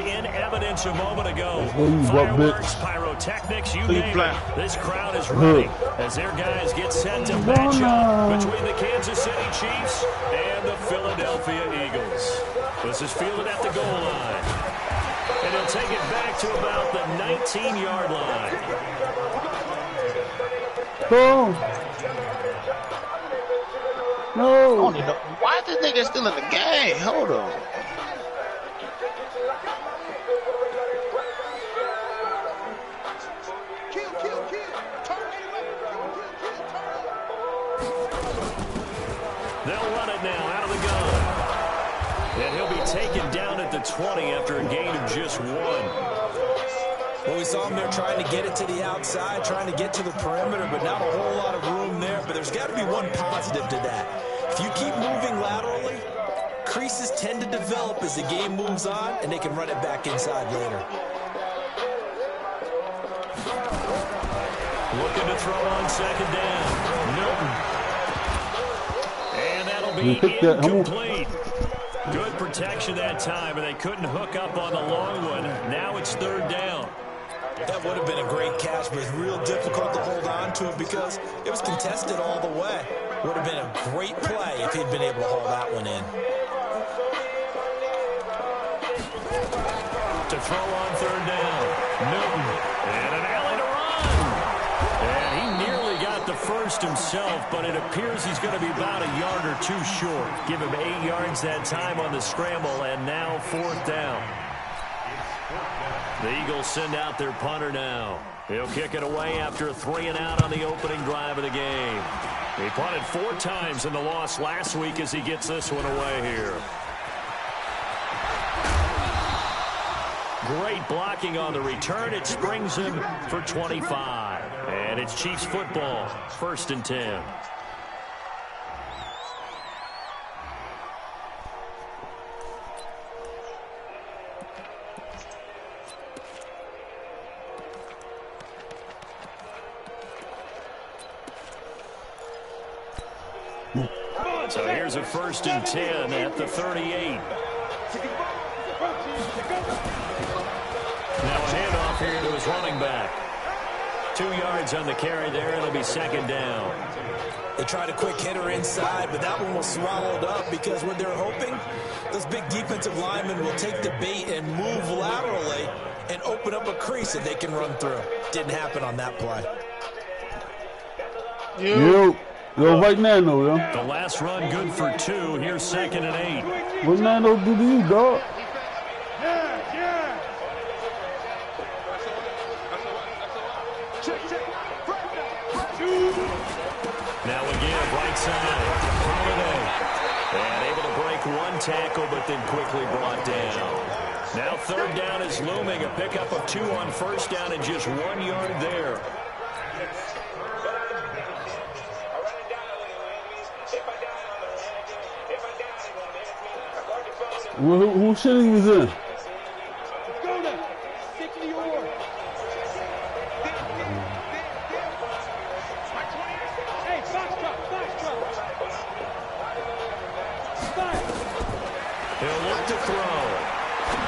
in evidence a moment ago. Fireworks, pyrotechnics, you name it. This crowd is ready as their guys get set to match up between the Kansas City Chiefs and the Philadelphia Eagles. This is fielded at the goal line. And he'll take it back to about the 19-yard line. Boom. No. Why is this nigga still in the game? Hold on. They'll run it now out of the gun. And he'll be taken down at the 20 after a gain of just 1. Well, we saw him there trying to get it to the outside, trying to get to the perimeter, but not a whole lot of room there. But there's got to be one positive to that. If you keep moving laterally, creases tend to develop as the game moves on, and they can run it back inside later. Looking to throw on second down. Newton. And that'll be incomplete. Good protection that time, and they couldn't hook up on the long one. Now it's third down. That would have been a great catch, but it's real difficult to hold on to it because it was contested all the way. Would have been a great play if he'd been able to haul that one in. To throw on third down. Newton. And an alley to run. And he nearly got the first himself, but it appears he's going to be about a yard or two short. Give him 8 yards that time on the scramble, and now fourth down. The Eagles send out their punter now. He'll kick it away after a 3-and-out on the opening drive of the game. He punted 4 times in the loss last week as he gets this one away here. Great blocking on the return. It springs him for 25. And it's Chiefs football, 1st and 10. So here's a 1st and 10 at the 38. Now a handoff here to his running back. 2 yards on the carry there. It'll be second down. They tried a quick hitter inside, but that one was swallowed up because what they're hoping, those big defensive linemen will take the bait and move laterally and open up a crease that they can run through. Didn't happen on that play. Yo, right now, though, yo. The last run good for 2. Here's 2nd and 8. What Nano do to you, dog? Now again, right side. Holiday. And able to break 1 tackle, but then quickly brought down. Now third down is looming. A pickup of 2 on first down and just 1 yard there. Who shit he was in? He'll look to throw.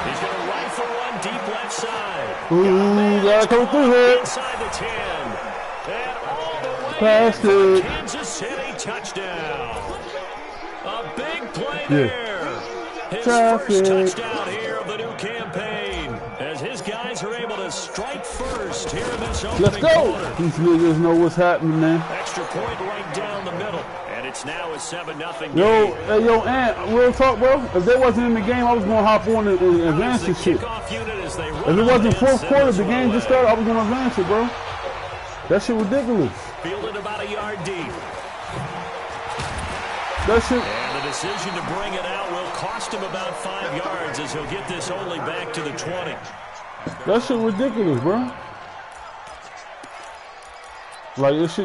He's going to rifle one deep left side. Ooh, gotta come through here. Inside the 10. And all the way Past it. Kansas City touchdown. A big play there. His first touchdown here of the new campaign. As his guys are able to strike first here in this opening quarter. These niggas know what's happening, man. Extra point right down the middle. And it's now a 7-0 game. Yo, Ant, real talk, bro. If they wasn't in the game, I was going to hop on and advance this shit. If it wasn't fourth quarter, the game just started, I was going to advance it, bro. That shit ridiculous. Fielded about a yard deep. That shit. And the decision to bring it out will cost him about 5 yards as he'll get this only back to the 20. That shit ridiculous, bro. Like, it's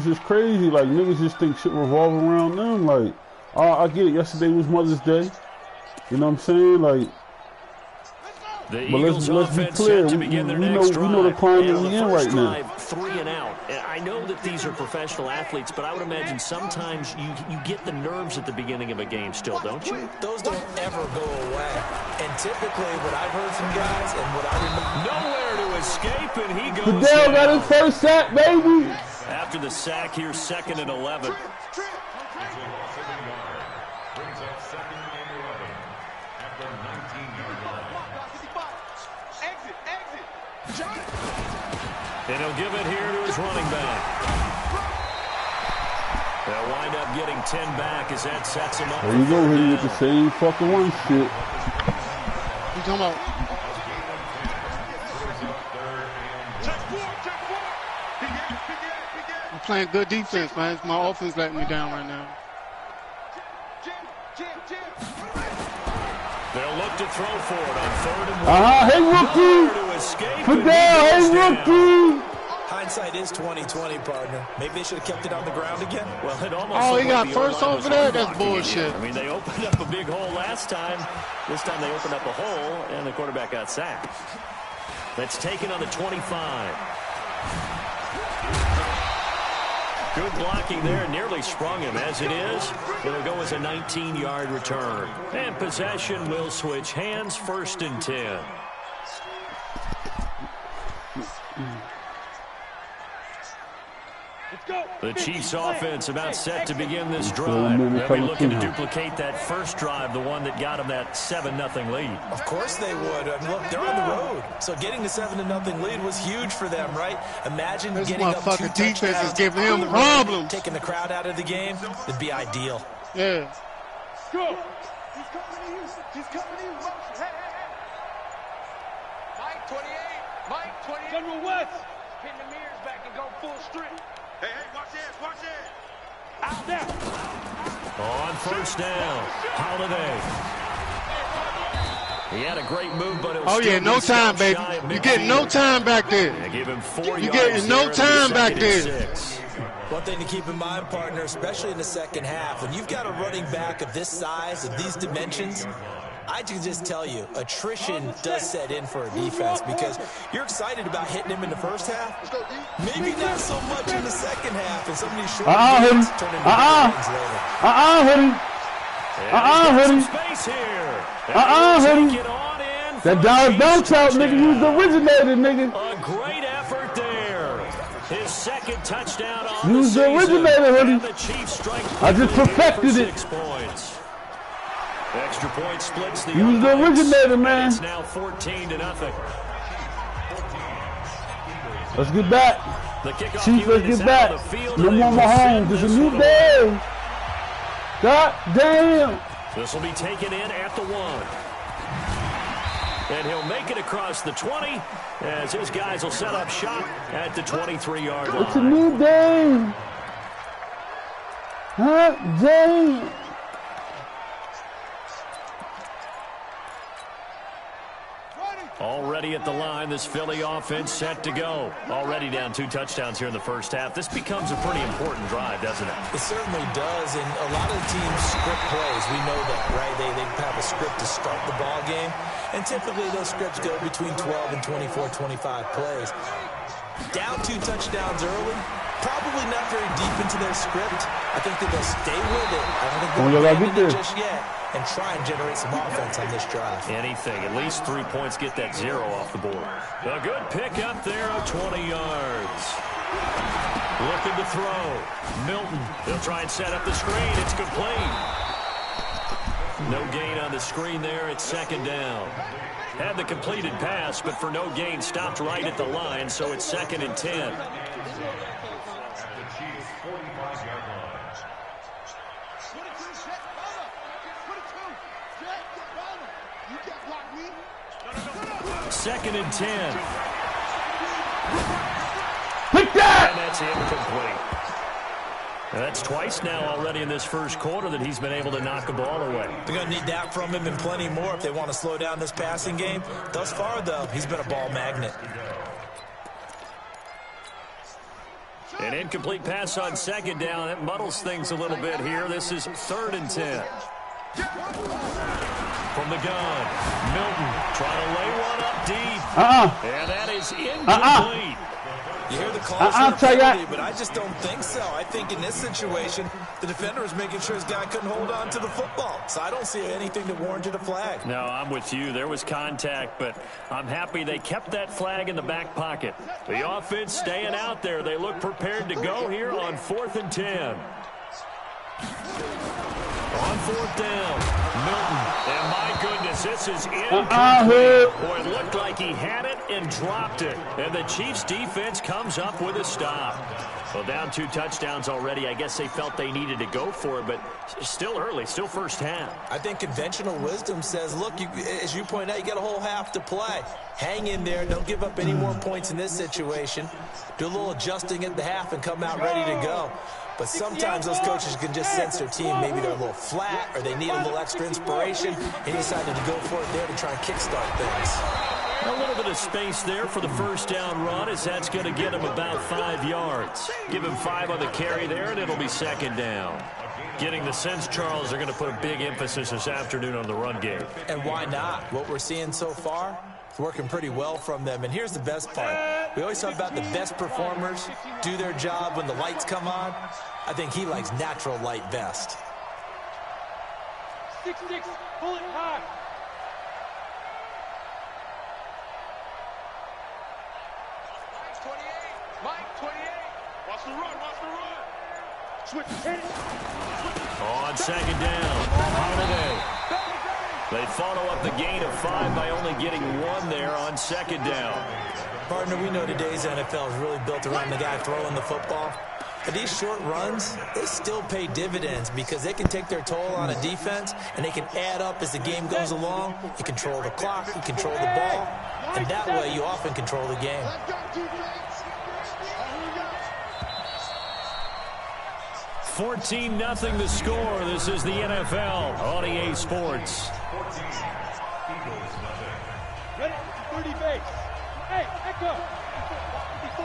just crazy. Like, niggas just think shit revolve around them. Like, I get it. Yesterday was Mother's Day. You know what I'm saying? Like, the but let's be clear. We know the climate we in right now. 3 and out. I know that these are professional athletes, but I would imagine sometimes you get the nerves at the beginning of a game still, don't you? Those don't ever go away. And typically what I've heard from guys and what I remember. Nowhere to escape, and he goes Fidel got his first sack, baby. After the sack, here's 2nd and 11. And he'll give it here to his running back. They'll wind up getting 10 back as that sets him up. There you go, hitting with the same fucking one shit. You talking about? I'm playing good defense, man. My offense letting me down right now. They'll look to throw for it on 3rd and 1. Hey, rookie! Fidel, hey, rookie! Hindsight is 20/20, partner. Maybe they should have kept it on the ground again. Well, it almost he got first over there? That's bullshit. I mean, they opened up a big hole last time. This time they opened up a hole, and the quarterback got sacked. That's taken on the 25. Good blocking there, nearly sprung him. As it is, it'll go as a 19-yard return. And possession will switch hands, 1st and 10. The Chiefs offense about set to begin this drive. They'll be looking to duplicate that first drive, the one that got them that 7-0 lead. Of course they would. I mean, look, they're on the road. So getting the 7-0 lead was huge for them, right? Imagine this getting up 2 motherfucking defense is giving him the problems. Taking the crowd out of the game would be ideal. Yeah. Go. He's coming to you. He's coming to you. Hey, hey, hey. Mike 28. Mike 28. General West. Pin the mirrors back and go full strength. Hey, hey, watch this, watch this. Out there. On 1st down, Holiday. He had a great move, but it was no time, baby. You're getting no time back there. Give him 4 You're getting no time back there. 6. One thing to keep in mind, partner, especially in the second half, when you've got a running back of this size, of these dimensions, I can just tell you, attrition does set in for a defense because you're excited about hitting him in the first half. Maybe not so much in the second half, and some of these short games turn into things later. Space here. That Don bounce out, nigga. You was the originator, nigga. A great effort there. His 2nd touchdown on you was the originator, hoodie. The Chiefs strike. I just perfected it. 6 points. Extra point splits the You was the originator, man. It's now 14-0. Let's get back. Chiefs, let's get back. No more Mahomes. It's a new day. God damn. This will be taken in at the 1. And he'll make it across the 20 as his guys will set up shop at the 23-yard line. It's a new day. Damn. Already at the line, this Philly offense set to go. Already down 2 touchdowns here in the first half. This becomes a pretty important drive, doesn't it? It certainly does, and a lot of teams script plays. We know that, right? They have a script to start the ball game, and typically those scripts go between 12 and 24, 25 plays. Down 2 touchdowns early, probably not very deep into their script. I think that they'll stay with it. I don't think they'll abandon it just yet and try and generate some offense on this drive. Anything. At least 3 points get that 0 off the board. A good pick up there of 20 yards. Looking to throw. Milton. They'll try and set up the screen. It's complete. No gain on the screen there. It's 2nd down. Had the completed pass, but for no gain, stopped right at the line, so it's 2nd and 10. Second and 10. Pick that! And that's incomplete. And that's twice now already in this first quarter that he's been able to knock a ball away. They're going to need that from him and plenty more if they want to slow down this passing game. Thus far, though, he's been a ball magnet. An incomplete pass on 2nd down. That muddles things a little bit here. This is 3rd and 10. From the gun, Milton trying to lay one up deep. And that is incomplete. You hear the calls for a penalty, but I just don't think so. I think in this situation, the defender was making sure his guy couldn't hold on to the football. So I don't see anything that warranted a flag. No, I'm with you. There was contact, but I'm happy they kept that flag in the back pocket. The offense staying out there. They look prepared to go here on 4th and 10. On 4th down, Milton, and my goodness, this is incomplete. Boy, it looked like he had it and dropped it, and the Chiefs' defense comes up with a stop. Well, down 2 touchdowns already. I guess they felt they needed to go for it, but still early, still first half. I think conventional wisdom says, look, as you point out, you got a whole half to play. Hang in there. Don't give up any more points in this situation. Do a little adjusting at the half and come out ready to go. But sometimes those coaches can just sense their team. Maybe they're a little flat or they need a little extra inspiration. He decided to go for it there to try and kickstart things. A little bit of space there for the first down run, as that's going to get him about 5 yards. Give him 5 on the carry there, and it'll be 2nd down. Getting the sense, Charles, they're going to put a big emphasis this afternoon on the run game. And why not? What we're seeing so far, it's working pretty well from them. And here's the best part. We always talk about the best performers do their job when the lights come on. I think he likes natural light best. 6-6, pull it high. Mike 28. Watch the run, watch the run. Switch, hit it. On 2nd down, Holiday. They follow up the gain of 5 by only getting 1 there on 2nd down. Partner, we know today's NFL is really built around the guy throwing the football. But these short runs, they still pay dividends because they can take their toll on a defense and they can add up as the game goes along. You control the clock, you control the ball, and that way you often control the game. 14-0 the score. This is the NFL on EA Sports. Ready? 30 base. Hey, echo. 54.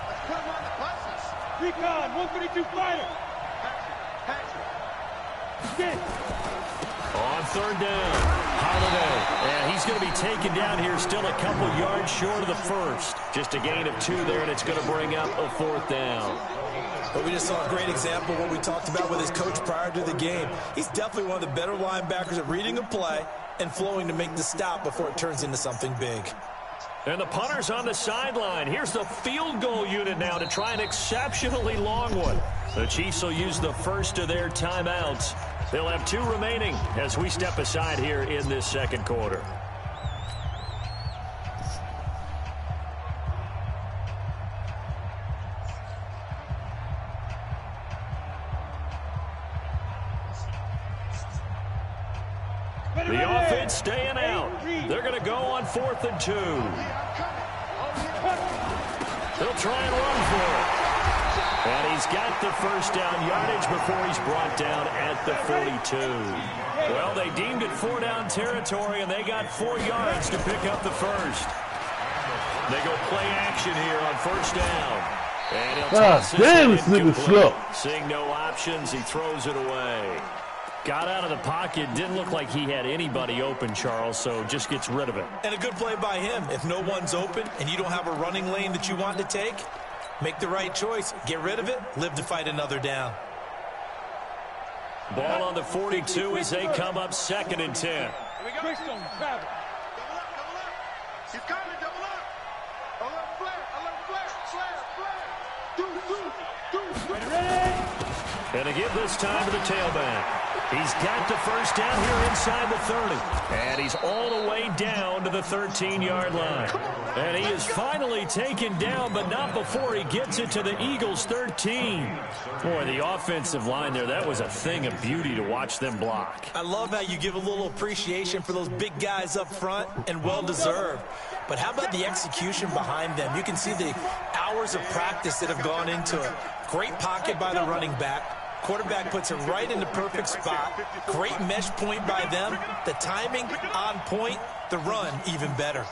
Let's put him on the buses. Recon, 132 fighter. Get it. On 3rd down, Holiday. And he's going to be taken down here, still a couple yards short of the first. Just a gain of 2 there, and it's going to bring up a 4th down. But we just saw a great example of what we talked about with his coach prior to the game. He's definitely one of the better linebackers at reading a play and flowing to make the stop before it turns into something big. And the punter's on the sideline. Here's the field goal unit now to try an exceptionally long one. The Chiefs will use the first of their timeouts. They'll have 2 remaining as we step aside here in this 2nd quarter. The offense staying out. They're going to go on 4th and 2. They'll try and run for it. And he's got the first down yardage before he's brought down at the 42. Well, they deemed it 4-down territory, and they got 4 yards to pick up the first. They go play action here on 1st down. And he'll toss this incomplete. Seeing no options, he throws it away. Got out of the pocket, didn't look like he had anybody open, Charles, so just gets rid of it. And a good play by him. If no one's open and you don't have a running lane that you want to take, make the right choice. Get rid of it, live to fight another down. Ball on the 42 as they come up 2nd and 10. Here we go. Double up, double up. He's coming, double up. A little flare. Ready. And to give this time to the tailback. He's got the first down here inside the 30. And he's all the way down to the 13-yard line. And he is finally taken down, but not before he gets it to the Eagles' 13. Boy, the offensive line there, that was a thing of beauty to watch them block. I love how you give a little appreciation for those big guys up front, and well-deserved. But how about the execution behind them? You can see the hours of practice that have gone into it. Great pocket by the running back. Quarterback puts it right in the perfect spot. Great mesh point by them. The timing on point. The run even better.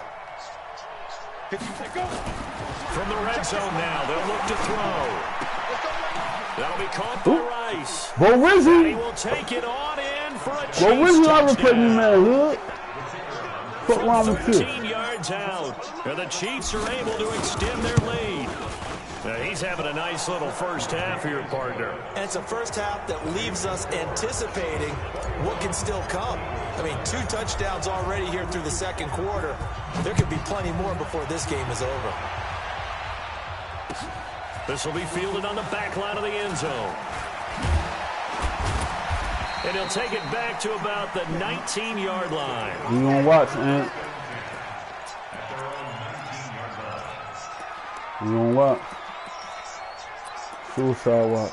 From the red zone now, they'll look to throw. That'll be caught by Rice. But Wizzy, he will take it on in for a chase touchdown. From 13 yards out. And the Chiefs are able to extend their lead. He's having a nice little first half here, partner. And it's a first half that leaves us anticipating what can still come. I mean, 2 touchdowns already here through the second quarter. There could be plenty more before this game is over. This will be fielded on the back line of the end zone. And he'll take it back to about the 19-yard line. You gonna watch, man. You gonna watch. Suicide watch.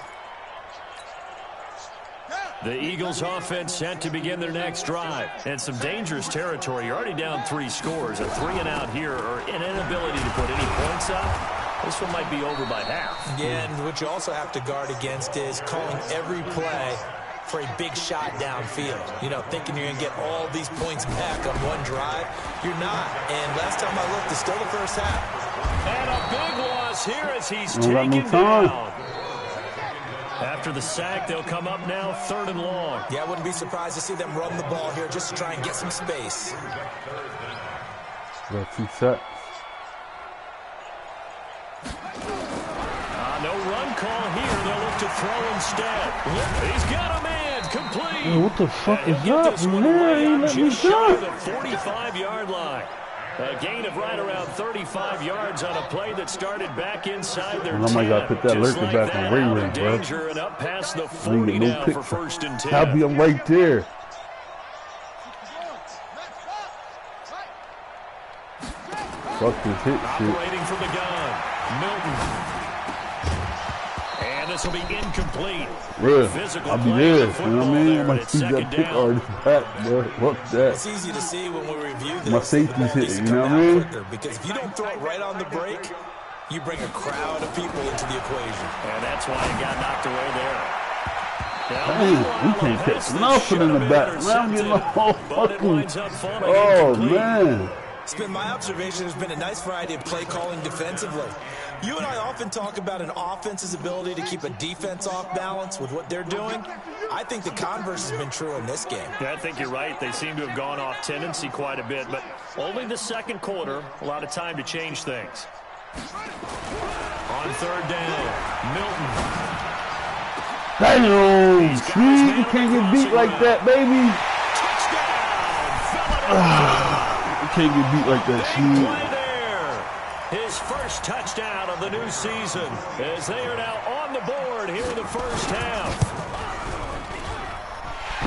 The Eagles offense set to begin their next drive. And some dangerous territory. You're already down 3 scores. A 3-and-out here, or an inability to put any points up. This one might be over by half. Yeah, and what you also have to guard against is calling every play for a big shot downfield. You know, thinking you're going to get all these points back on one drive. You're not. And last time I looked, it's still the first half. And a big loss here as he's taken down. After the sack, they'll come up now 3rd and long. Yeah, I wouldn't be surprised to see them run the ball here just to try and get some space. Got 2 sacks. No run call here. They'll look to throw instead. He's got a man complete. Hey, what the fuck is that, man? Let me go. The 45-yard line. A gain of right around 35 yards on a play that started back inside their 10. I might gotta put that lurker like back on Ray, bro. And up past the 40 now for 1st and 10. I'll be right there. Fuck this hit shit. Operating from the gun. Milton. And this will be incomplete. Real. I'll be there. You know what I mean? I might see that pick already back, bro. Fuck that. It's easy to see when we review this. My safety's hitting, you know what I mean? Because if you don't throw it right on the break, you bring a crowd of people into the equation. And that's why he got knocked away there. Hey, we can't catch nothing in the back. Man, I'm getting a whole fucking... Oh, man. It's been my observation there's been a nice variety of play calling defensively. You and I often talk about an offense's ability to keep a defense off balance with what they're doing. I think the converse has been true in this game. Yeah, I think you're right. They seem to have gone off tendency quite a bit, but only the second quarter, a lot of time to change things. On 3rd down, Milton. Damn, sweet. You can't get beat like that, baby. You can't get beat like that, sweet. His first touchdown of the new season as they are now on the board here in the first half.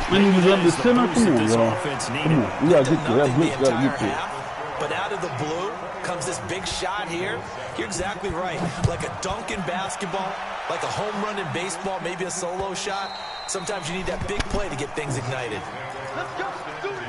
And he was under center. Come on, y'all. Come on. We got to get to that blitz. Got to get to it. But out of the blue comes this big shot here. You're exactly right. Like a dunk in basketball, like a home run in baseball, maybe a solo shot. Sometimes you need that big play to get things ignited. Let's go. Do it.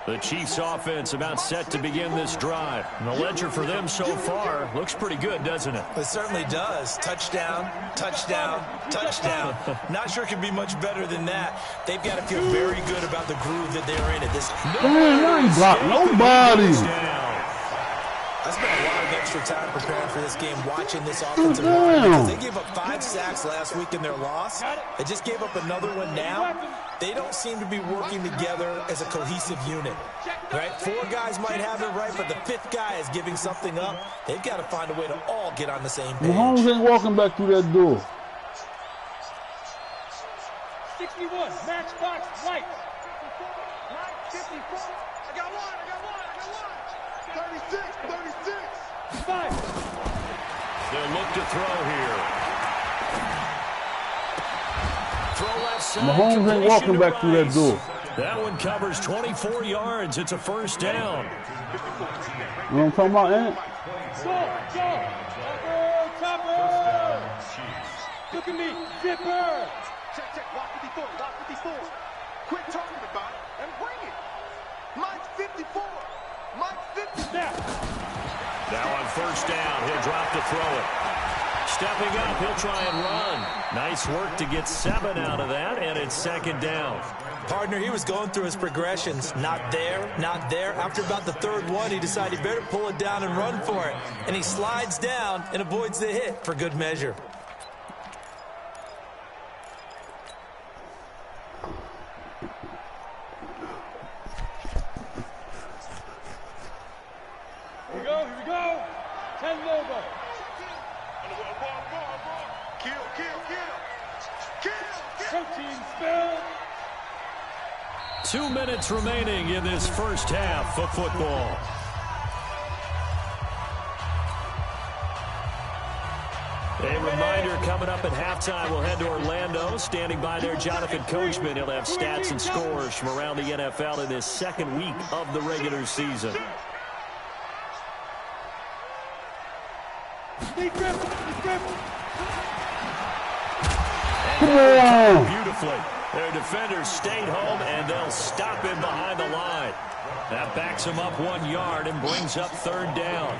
The Chiefs offense about set to begin this drive. And the ledger for them so far looks pretty good, doesn't it? It certainly does. Touchdown, touchdown, touchdown. Not sure it can be much better than that. They've got to feel very good about the groove that they're in at this. Man, I ain't blocked nobody. I spent a lot of extra time preparing for this game, watching this offensive line, because they gave up 5 sacks last week in their loss. They just gave up another one now. They don't seem to be working together as a cohesive unit. Right? 4 guys might have it right, but the 5th guy is giving something up. They've got to find a way to all get on the same page. Mahomes ain't walking back through that door. 61, matchbox, right. 54. I got one. 36. 5. They'll look to throw here. Throw left side. Mahomes ain't walking back through that door. That one covers 24 yards. It's a first down. You know what I'm talking about, Ant? Go. Topper. Look at me. Zipper. Check. Lock 54. Quit talking about it and bring it. Mike 54. Mike 50. Now on first down, he'll drop to throw it. stepping up. He'll try and run. Nice work to get 7 out of that, and it's 2nd down. Partner, he was going through his progressions. Not there, not there. After about the 3rd one, he decided he better pull it down and run for it. And he slides down and avoids the hit for good measure. Here we go, here we go. 10 over. Protein spill. 2 minutes remaining in this first half of football. A reminder, coming up at halftime, we'll head to Orlando. Standing by there, Jonathan Coachman. He'll have stats and scores from around the NFL in this 2nd week of the regular season. And beautifully. Their defenders stayed home, and they'll stop him behind the line. That backs him up 1 yard and brings up 3rd down.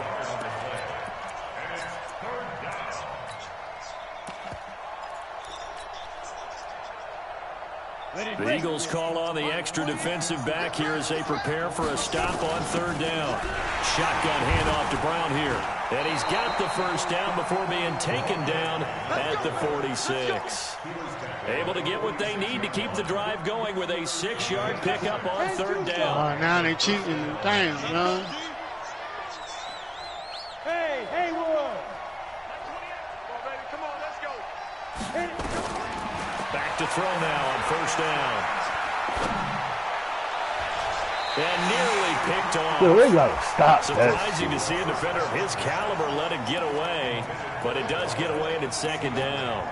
The Eagles call on the extra defensive back here as they prepare for a stop on 3rd down. Shotgun handoff to Brown here. And he's got the 1st down before being taken down at the 46. Able to get what they need to keep the drive going with a 6-yard pickup on 3rd down. Now they cheating. Damn, man. Hey, Haywood. Come on, let's go. Back to throw now on 1st down. And nearly picked off. Yeah, they gotta stop. Surprising to see a defender of his caliber let it get away, but it does get away and it's 2nd down.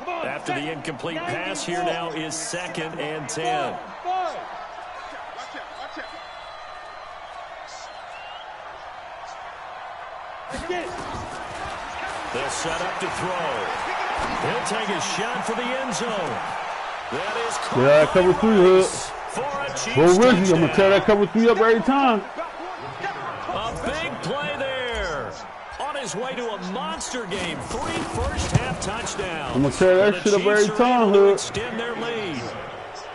After the incomplete pass, here now is 2nd and 10. They'll set up to throw. He'll take a shot for the end zone. That is close. Yeah, cover 3 hook. For a Chiefs Well, Reggie, I'm touchdown. gonna tear that cover 3 up every time. A big play there. On his way to a monster game. 3 first-half touchdowns. I'm gonna tear that And shit the up every Chiefs are time, able to Hood. extend their lead.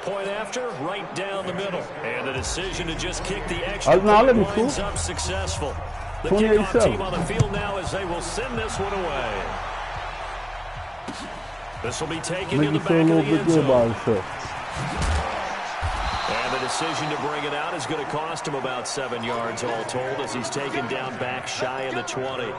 Point after, right down the middle. And the decision to just kick the extra let me point winds cool. up successful. The 28-7. kickoff team on the field now as they will send this one away. This will be taken Make to you the feel a back little of the bit end good zone. about yourself. And the decision to bring it out is going to cost him about 7 yards all told as he's taken down back shy of the 20.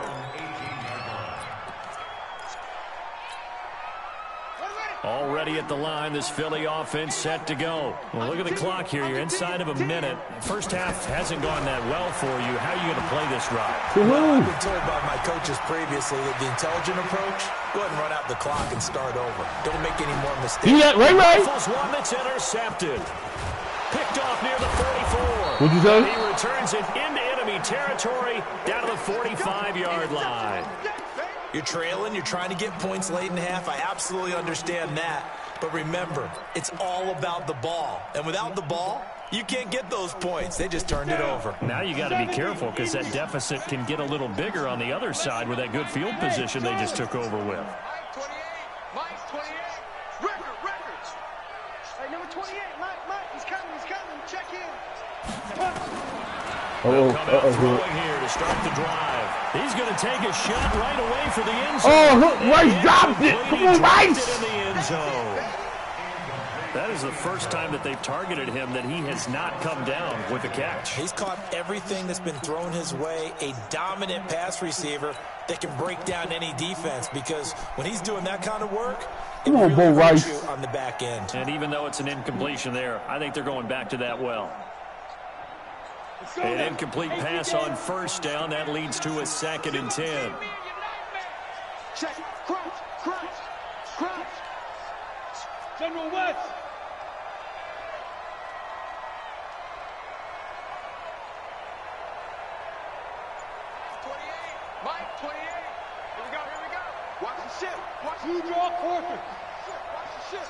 Already at the line, this Philly offense set to go. Well, look at the clock here. You're inside of a minute. First half hasn't gone that well for you. How are you going to play this drive? Well, I've been told by my coaches previously that the intelligent approach, go ahead and run out the clock and start over. Don't make any more mistakes. See that, Ray? Rifles one that's intercepted. Picked off near the 44. What'd you say? He returns it into enemy territory down to the 45-yard line. You're trailing, you're trying to get points late in half. I absolutely understand that. But remember, it's all about the ball. And without the ball, you can't get those points. They just turned it over. Now you got to be careful because that deficit can get a little bigger on the other side with that good field position they just took over with. Mike 28. Records. Hey, number 28, Mike, he's coming. Check in. Coming out throwing here to start the drive. He's going to take a shot right away for the end zone. Oh, look, Rice dropped it. Come on, Rice. In the end zone. That is the first time that they've targeted him that he has not come down with a catch. He's caught everything that's been thrown his way. A dominant pass receiver that can break down any defense because when he's doing that kind of work, Come on, Bo Rice. you on the back end. And even though it's an incompletion there, I think they're going back to that well. An incomplete pass on first down. That leads to a 2nd and 10. Check. Crunch. General West. Mike 28. Here we go. Watch the ship. You draw quarters. Watch the ship.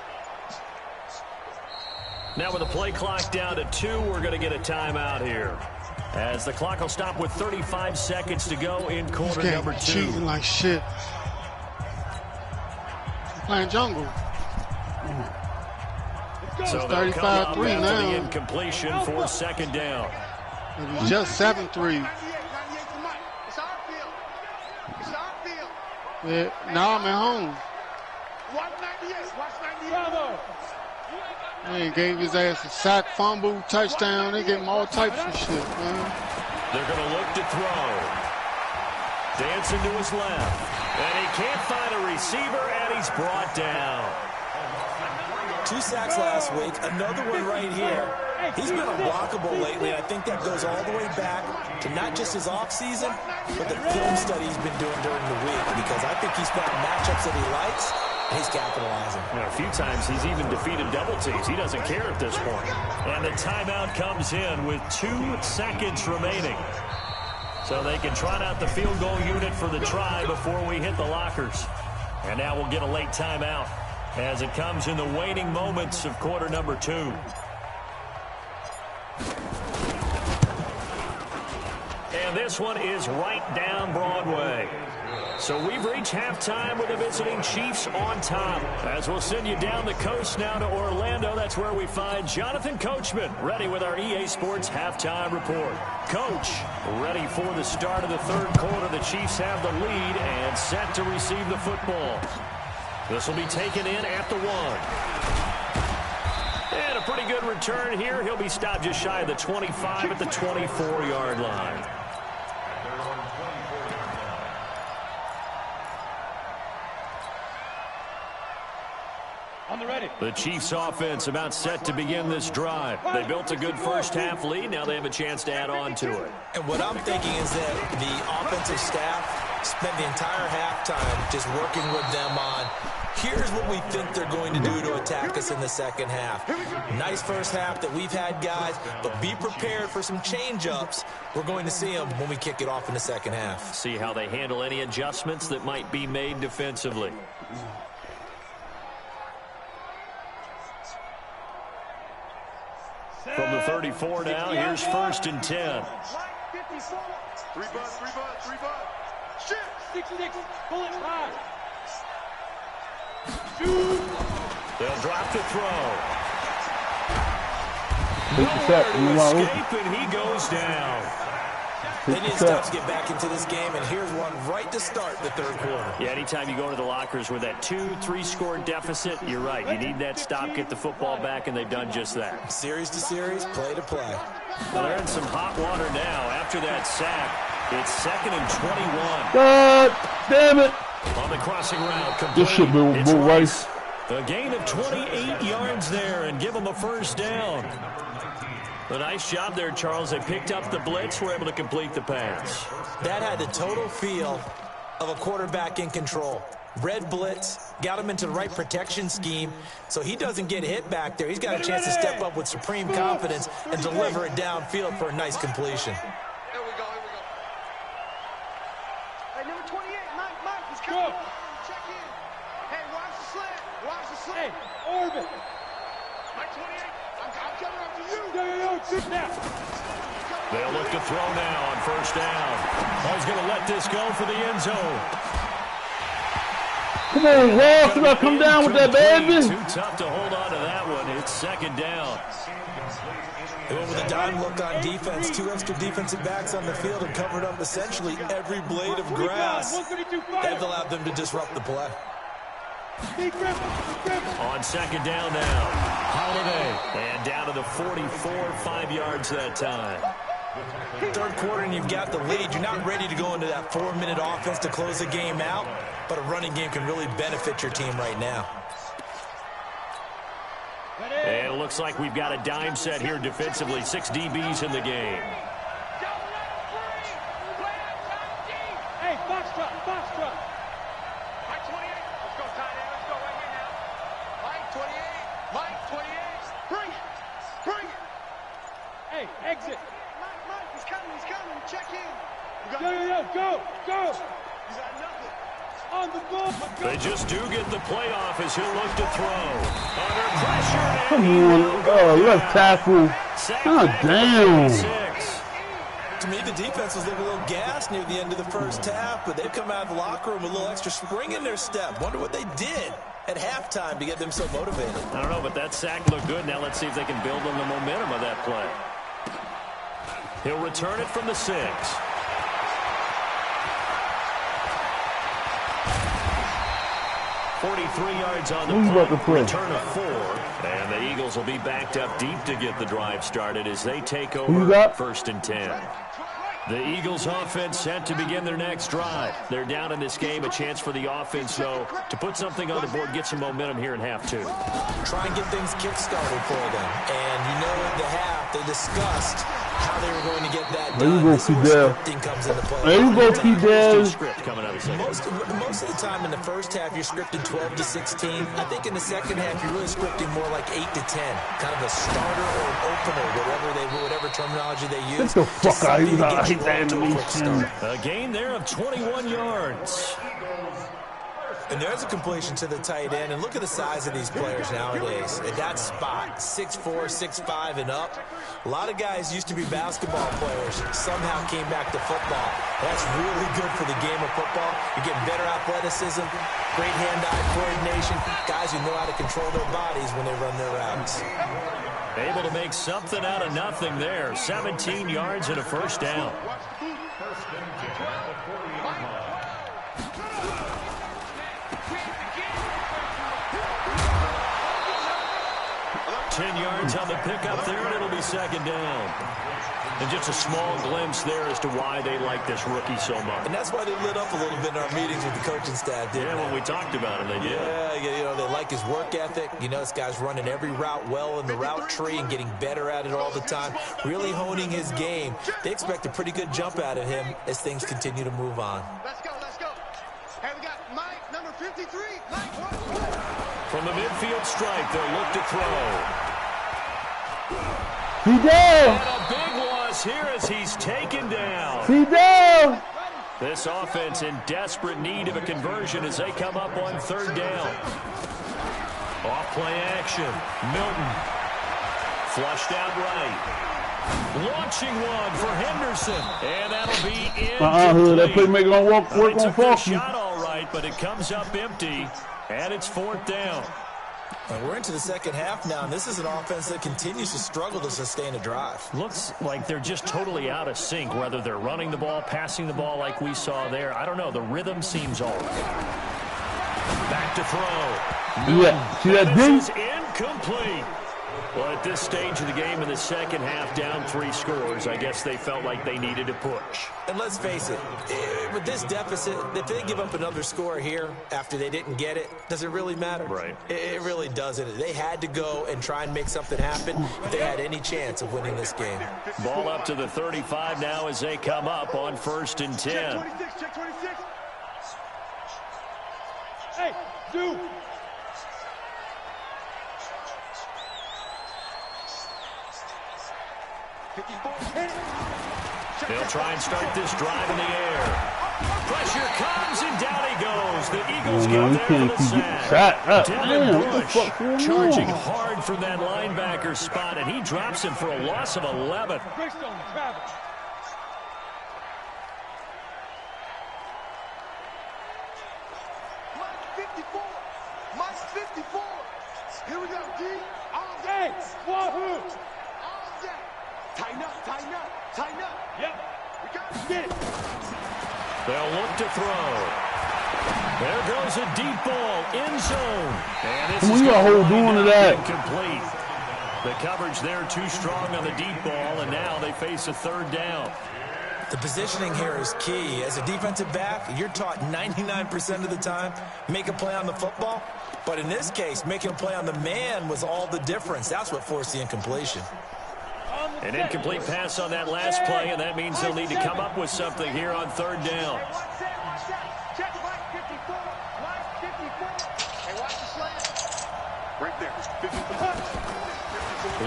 Now with the play clock down to 2, we're going to get a timeout here. as the clock will stop with 35 seconds to go in quarter number 2. Cheating like shit. Playing jungle. So it's 35-3 now. The incompletion for second down. It was just 7-3. Yeah, now I'm at home. They gave his ass a sack, fumble, touchdown. They gave him all types of shit, man. They're going to look to throw. Dancing to his left. And he can't find a receiver, and he's brought down. 2 sacks last week, another one right here. He's been unblockable lately, and I think that goes all the way back to not just his offseason, but the film study he's been doing during the week, because I think he's found matchups that he likes, and he's capitalizing. A few times he's even defeated double teams. He doesn't care at this point. And the timeout comes in with 2 seconds remaining. So they can trot out the field goal unit for the try before we hit the lockers. And now we'll get a late timeout as it comes in the waning moments of quarter number 2. And this one is right down Broadway. So we've reached halftime with the visiting Chiefs on top. As we'll send you down the coast now to Orlando, that's where we find Jonathan Coachman, ready with our EA Sports halftime report. Coach, ready for the start of the third quarter. The Chiefs have the lead and set to receive the football. This will be taken in at the 1. And a pretty good return here. He'll be stopped just shy of the 25 at the 24-yard line. The Chiefs offense about set to begin this drive. They built a good first half lead. Now they have a chance to add on to it. And what I'm thinking is that the offensive staff spent the entire halftime just working with them on, here's what we think they're going to do to attack us in the second half. Nice first half that we've had, guys, but be prepared for some change-ups. We're going to see them when we kick it off in the second half. See how they handle any adjustments that might be made defensively. From the 34 now, here's 1st and 10. 3 bucks. Shit. 66. Pull it high. Shoot. They'll drop the throw. Nowhere to escape, and he goes down. They need to stop to get back into this game, and here's one right to start the third quarter. Yeah, anytime you go to the lockers with that 2-3 score deficit, you're right. You need that stop, get the football back, and they've done just that. Series to series, play to play. Well, they're in some hot water now. After that sack, it's 2nd and 21. God damn it. On the crossing route, complete. This should be a bull race. A gain of 28 yards there and give them a first down. A nice job there, Charles. They picked up the blitz, were able to complete the pass. That had the total feel of a quarterback in control. Red blitz, got him into the right protection scheme, so he doesn't get hit back there. He's got a chance to step up with supreme confidence and deliver it downfield for a nice completion. Here we go. Hey, number 28, Mike, he's coming. Check in. Hey, watch the slant. Hey, orbit. Mike 28, I'm coming up to you. Sit down. They'll look to throw now on first down. He's going to let this go for the end zone. Come on, Ross. You got to come down with that, baby. Too tough to hold on to that one. It's 2nd down. They went with a dime look on defense. 2 extra defensive backs on the field and covered up essentially every blade of grass. That allowed them to disrupt the play. On 2nd down now, Holiday, and down to the 44, 5 yards that time. Third quarter and you've got the lead. You're not ready to go into that 4-minute offense to close the game out, but a running game can really benefit your team right now. And it looks like we've got a dime set here defensively. 6 DBs in the game. Hey, box truck. Mike 28, let's go tight end. Let's go right here now. Mike 28, bring it. Hey, exit. Mike, he's coming. Check in. Go. You got nothing. On the ball. They just do get the playoff as he'll look to throw. Under pressure. Come on. Left tackle. God damn. defense was looking a little gassed near the end of the first half, but they've come out of the locker room with a little extra spring in their step. Wonder what they did at halftime to get them so motivated. I don't know, but that sack looked good. Now let's see if they can build on the momentum of that play. He'll return it from the 6. 43 yards on the punt, return of 4. And the Eagles will be backed up deep to get the drive started as they take over 1st and 10. The Eagles offense set to begin their next drive. They're down in this game. A chance for the offense, though, to put something on the board, get some momentum here in half 2. Try and get things kick-started for them. And you know in the half, they discussed how they were going to get that done. This is where scripting comes into play. There you go, T-Dez. Most of the time in the first half, you're scripting 12 to 16. I think in the second half, you're really scripting more like 8 to 10. Kind of a starter or an opener, whatever terminology they use. Get the fuck out of here. I hate that animation. A gain there of 21 yards. And there's a completion to the tight end. And look at the size of these players nowadays. At that spot, 6'4", 6'5", and up. A lot of guys used to be basketball players. Somehow came back to football. That's really good for the game of football. You're getting better athleticism, great hand-eye coordination. Guys who know how to control their bodies when they run their routes. Able to make something out of nothing there. 17 yards and a first down. 10 yards on the pickup there, and it'll be 2nd down. And just a small glimpse there as to why they like this rookie so much. And that's why they lit up a little bit in our meetings with the coaching staff, didn't they? Yeah, when we talked about him, they did. Yeah, you know, they like his work ethic. You know, this guy's running every route well in the route tree and getting better at it all the time, really honing his game. They expect a pretty good jump out of him as things continue to move on. Let's go, let's go. Hey, we got Mike, number 53. Mike, from the midfield stripe, they'll look to throw. He down. And a big loss here as he's taken down. He down. This offense in desperate need of a conversion as they come up on 3rd down. Off play action. Milton. Flushed out right. Launching one for Henderson. And that'll be incomplete. That playmaker gonna work on Faulk. Shot all right, but it comes up empty. And it's 4th down. And we're into the second half now, and this is an offense that continues to struggle to sustain a drive. Looks like they're just totally out of sync, whether they're running the ball, passing the ball like we saw there. I don't know. The rhythm seems off. Back to throw. Yeah, see that this is incomplete. Well, at this stage of the game in the second half, down 3 scores, I guess they felt like they needed to push. And let's face it, with this deficit, if they give up another score here after they didn't get it, does it really matter? Right. It really doesn't. They had to go and try and make something happen if they had any chance of winning this game. Ball up to the 35 now as they come up on 1st and 10. Check 26, check 26. Hey, dude. They'll try and start this drive in the air. Pressure comes, and down he goes. The Eagles get there for the sack. Devin Bush charging hard from that linebacker spot, and he drops him for a loss of 11. Mike 54. Here we go, D. All day. Wahoo. All day. Tighten up, tighten up, tighten up. Yep. We got it. They'll look to throw. There goes a deep ball, end zone. And this is doing to that. Incomplete. The coverage there too strong on the deep ball, and now they face a 3rd down. The positioning here is key. As a defensive back, you're taught 99% of the time, make a play on the football. But in this case, making a play on the man was all the difference. That's what forced the incompletion. An incomplete pass on that last play, and that means they'll need to come up with something here on 3rd down. Check Mike 54. Mike 54. Hey, watch the slant. Right there. 54.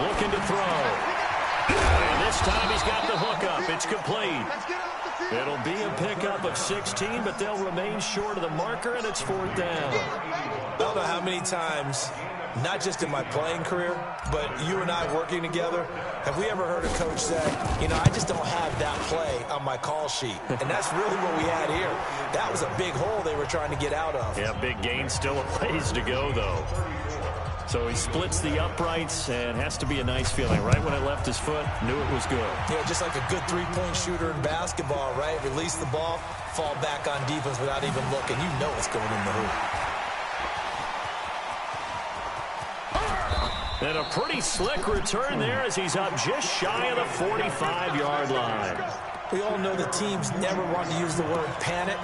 Looking to throw. And this time he's got the hook up. It's complete. It'll be a pickup of 16, but they'll remain short of the marker, and it's 4th down. I don't know how many times, not just in my playing career, but you and I working together, have we ever heard a coach say, you know, I just don't have that play on my call sheet. And that's really what we had here. That was a big hole they were trying to get out of. Yeah, big gain, still a ways to go, though. So he splits the uprights, and has to be a nice feeling. Right when it left his foot, knew it was good. Yeah, just like a good three-point shooter in basketball, right? Release the ball, fall back on defense without even looking. You know it's going in the hoop. And a pretty slick return there as he's up just shy of the 45-yard line. We all know the teams never want to use the word panic.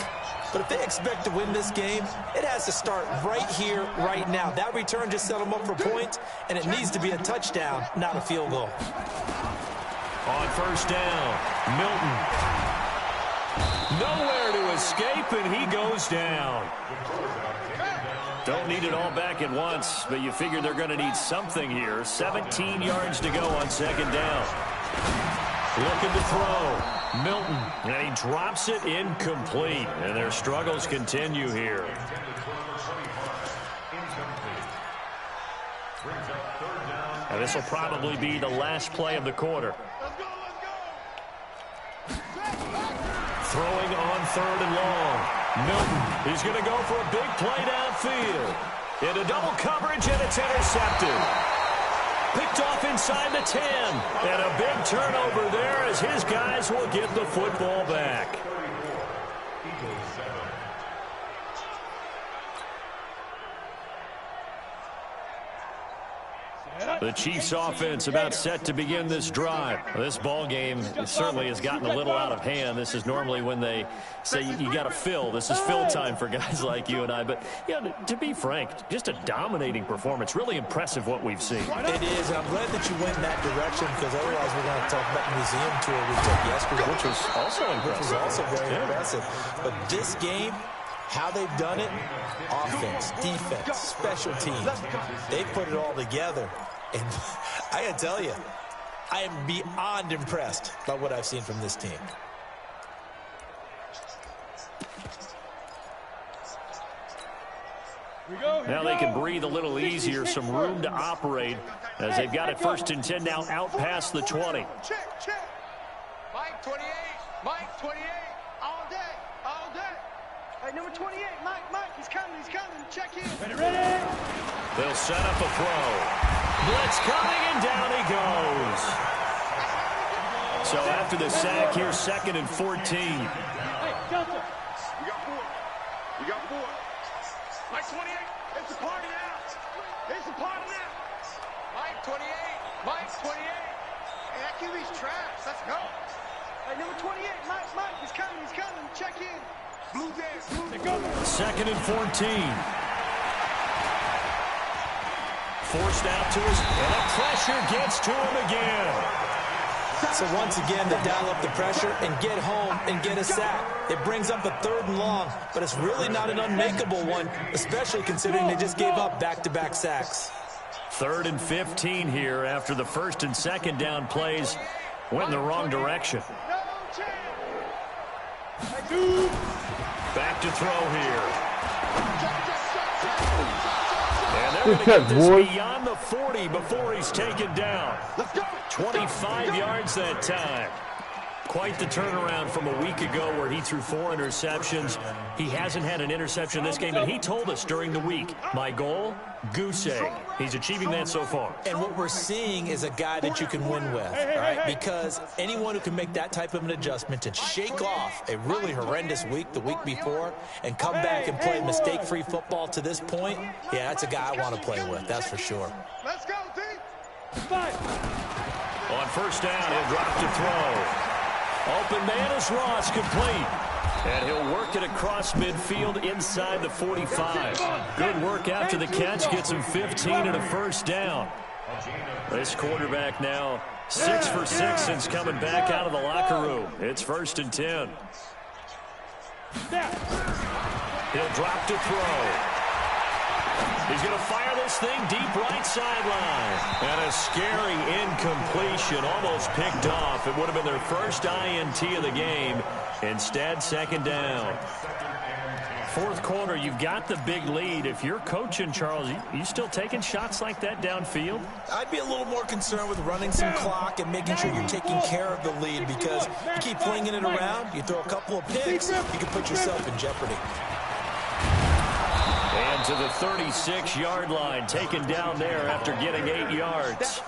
But if they expect to win this game, it has to start right here, right now. That return just set them up for points, and it needs to be a touchdown, not a field goal. On 1st down, Milton. Nowhere to escape, and he goes down. Don't need it all back at once, but you figure they're going to need something here. 17 yards to go on 2nd down. Looking to throw. Milton, and he drops it incomplete, and their struggles continue here. And this will probably be the last play of the quarter. Throwing on 3rd and long. Milton, he's going to go for a big play downfield. Into double coverage, and it's intercepted. Picked off inside the 10. And a big turnover there as his guys will get the football back. The Chiefs offense about set to begin this drive. This ball game certainly has gotten a little out of hand. This is normally when they say you got to fill. This is fill time for guys like you and I. But, you know, to be frank, just a dominating performance. Really impressive what we've seen. It is, and I'm glad that you went in that direction because otherwise we're going to talk about the museum tour we took yesterday. Which was also impressive. Which was also very impressive. But this game, how they've done it, offense, defense, special teams, they put it all together. And I got to tell you, I am beyond impressed by what I've seen from this team. Now they can breathe a little easier, some room to operate as they've got it 1st and 10 now out past the 20. Check, check. Mike 28, Mike 28, all day, all day. Hey, number 28, Mike, he's coming, check in. Ready. They'll set up a throw. Blitz coming, and down he goes. So after the sack, here's 2nd and 14. Hey, Delta. We got 4. Mike 28, it's a party now. It's a party now. Mike 28, Mike 28. Hey, that QB's trash. Let's go. Hey, number 28, Mike, he's coming, check in. Blue dance, blue. Go. 2nd and 14. Forced out to his, and the pressure gets to him again. So once again, they dial up the pressure and get home and get a sack. It brings up a 3rd and long, but it's really not an unmakeable one, especially considering they just gave up back-to-back sacks. 3rd and 15 here after the 1st and 2nd down plays went in the wrong direction. Back to throw here. And they're going to get this beyond the 40 before he's taken down. 25 yards that time. Quite the turnaround from a week ago where he threw 4 interceptions. He hasn't had an interception this game, and he told us during the week, my goal, goose egg. He's achieving that so far. And what we're seeing is a guy that you can win with, right? Because anyone who can make that type of an adjustment and shake off a really horrendous week the week before and come back and play mistake-free football to this point, yeah, that's a guy I want to play with, that's for sure. Let's go, D. On 1st down, he'll drop to throw. Open man is Ross, complete. And he'll work it across midfield inside the 45. Good work after the catch, gets him 15 and a 1st down. This quarterback now 6 for 6 since coming back out of the locker room. It's 1st and 10. He'll drop to throw. He's going to fire this thing deep right sideline. And a scary incompletion, almost picked off. It would have been their first INT of the game. Instead, second down. Fourth quarter, you've got the big lead. If you're coaching, Charles, you still taking shots like that downfield? I'd be a little more concerned with running some clock and making sure you're taking care of the lead, because you keep flinging it around, you throw a couple of picks, you can put yourself in jeopardy. And to the 36-yard line, taken down there after getting 8 yards.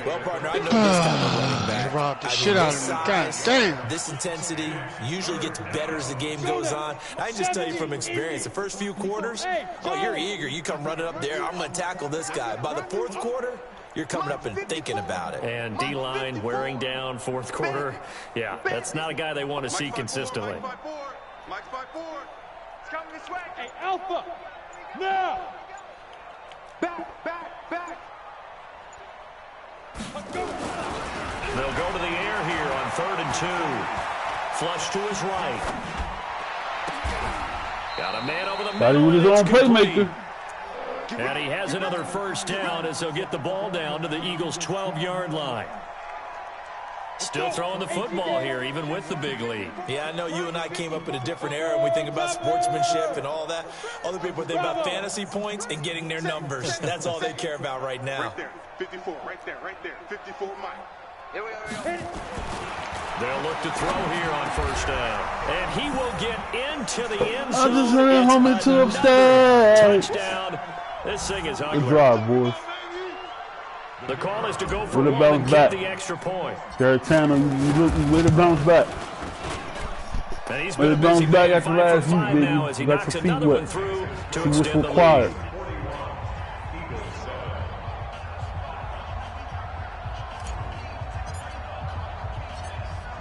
Well, partner, I know this type of running back. Robbed the shit out of him. God damn. This intensity usually gets better as the game goes on. I can just tell you from experience, the first few quarters, oh, you're eager. You come running up there, I'm going to tackle this guy. By the fourth quarter, you're coming up and thinking about it. And D-line wearing down fourth quarter. Yeah, that's not a guy they want to see consistently. Mike's by 4. It's coming this way. Hey, Alpha. Now. Back. They'll go to the air here on 3rd and 2. Flush to his right. Got a man over the middle. His own playmaker. And he has another first down as they'll get the ball down to the Eagles' 12-yard line. Still throwing the football here, even with the big lead. Yeah, I know you and I came up in a different era, and we think about sportsmanship and all that. Other people think about fantasy points and getting their numbers. That's all they care about right now. Right there, 54, right there. 54, Mike. Here we go. They'll look to throw here on first down. And he will get into the end zone. I just ran home into upstairs. Touchdown. This thing is ugly. Good drive, boys. The call is to go for Way to one bounce and back. get the extra point. Derek Tanner, you way to bounce back. And he's Way been to a busy bounce back man, after 5 last for 5 week, baby. now as he Got knocks your feet another one wet. through to See what's extend the required. lead.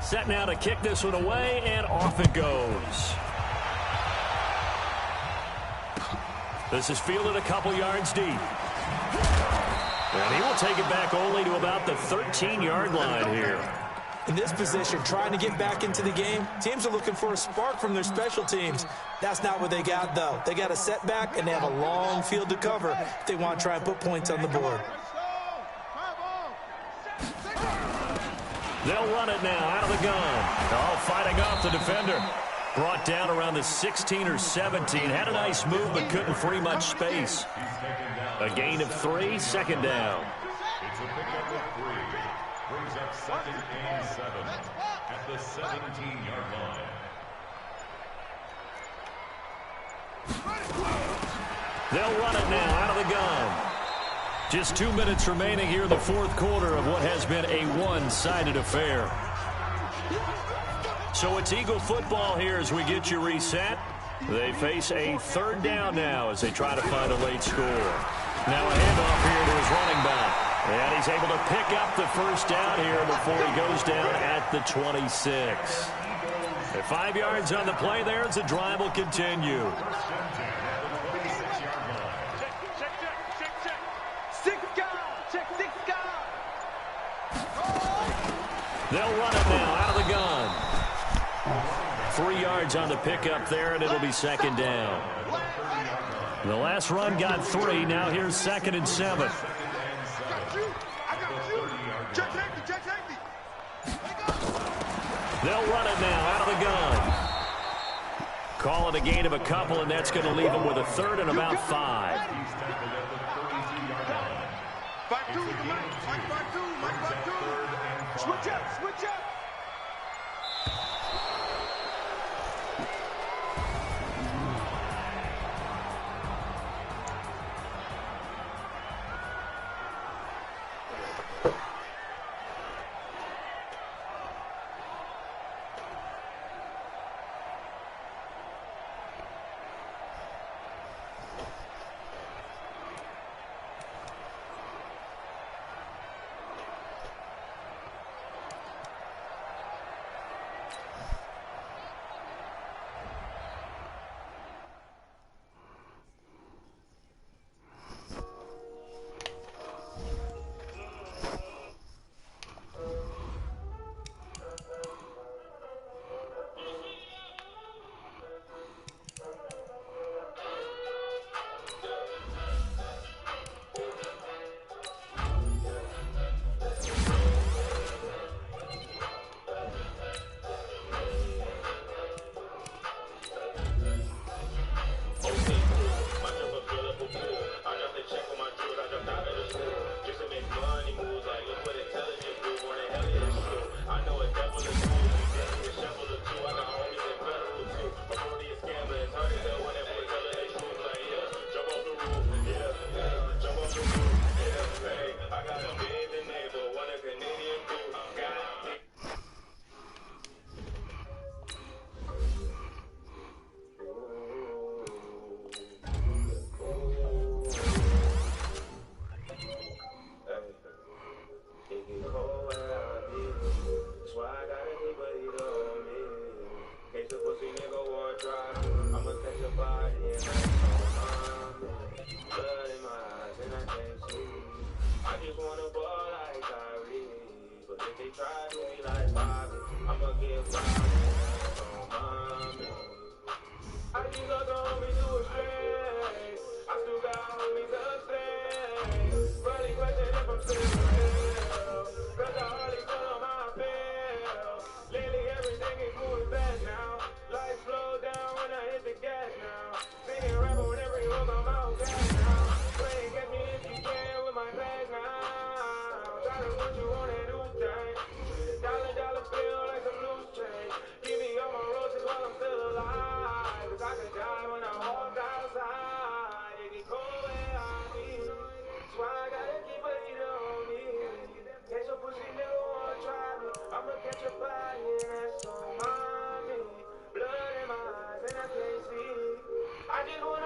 Set now to kick this one away, and off it goes. This is fielded a couple yards deep. And he will take it back only to about the 13-yard line here. In this position, trying to get back into the game, teams are looking for a spark from their special teams. That's not what they got, though. They got a setback, and they have a long field to cover if they want to try and put points on the board. They'll run it now out of the gun. Oh, fighting off the defender. Brought down around the 16 or 17. Had a nice move, but couldn't free much space. A gain of 3, second down. It's a pickup of 3. Brings up 2nd and 7 at the 17-yard line. They'll run it now out of the gun. Just 2 minutes remaining here in the fourth quarter of what has been a one-sided affair. So it's Eagle football here as we get you reset. They face a third down now as they try to find a late score. Now a handoff here to his running back. And he's able to pick up the first down here before he goes down at the 26. At 5 yards on the play there as the drive will continue. They'll run it now out of the gun. 3 yards on the pickup there, and it'll be second down. The last run got 3. Now here's 2nd and 7. They'll run it now out of the gun. Call it a gain of a couple, and that's going to leave them with a third and about 5. Switch up, switch up. just wanna ball like Kyrie. But if they try to be like Bobby, I'ma get wild on mommy. I just got the homies to a stray. I still got homies to stay. Really question if I'm still real. Cause I hardly tell them how I feel. Lately everything is moving fast now. Life slows down when I hit the gas now. Singing rap on every hook, I'm out gas now. Play get me if you can with my bags now. Try to put you on that